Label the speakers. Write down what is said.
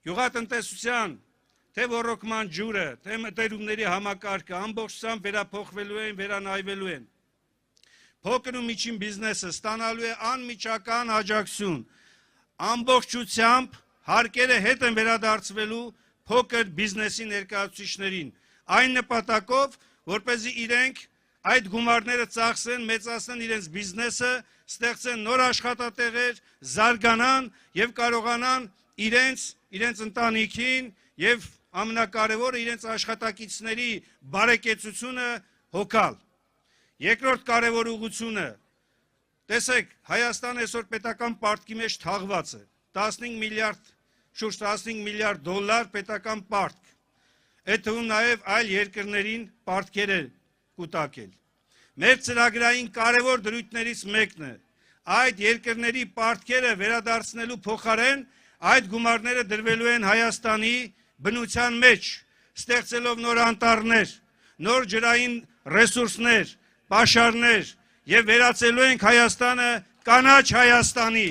Speaker 1: Գյուղատնտեսության թե ոռոգման ջուրը, թե մտերումների համակարգը ամբողջությամբ վերափոխվելու են, վերանայվելու են։ Փոքր ու միջին բիզնեսը ստանալու է անմիջական աջակցություն, ամբողջությամբ հարկերը հետ են վերադարձվելու փոքր բիզնեսի ներկայացուցիչներին, այն նպատակով, որպեսզի իրենք այդ գումարները ծախսեն, մեծացնեն իրենց բիզնեսը, ստեղծեն նոր աշխատատեղեր, զարգանան եւ կարողանան իրենց ընտանիքին եւ ամենակարևորը իրենց աշխատակիցների բարեկեցությունը հոգալ։ Երկրորդ կարևոր ուղղությունը, տեսեք, Հայաստանը այսօր պետական պարտքի մեջ թաղված է, 15 միլիարդ, շուրջ 15 միլիարդ դոլար պետական պարտք, այդ թվում նաև այլ երկրներին պարտքեր է կուտակել։ Մեր ծրագրային կարևոր դրույթներից մեկն է, այդ երկրների պարտքերը վերադարձնելու փոխարեն այդ գումարները դրվելու են Հայաստանի բնության մեջ, ստեղծելով նոր անտառներ, նոր ջրային ռեսուրսներ, պաշարներ եւ վերածելու ենք Հայաստանը կանաչ Հայաստանի։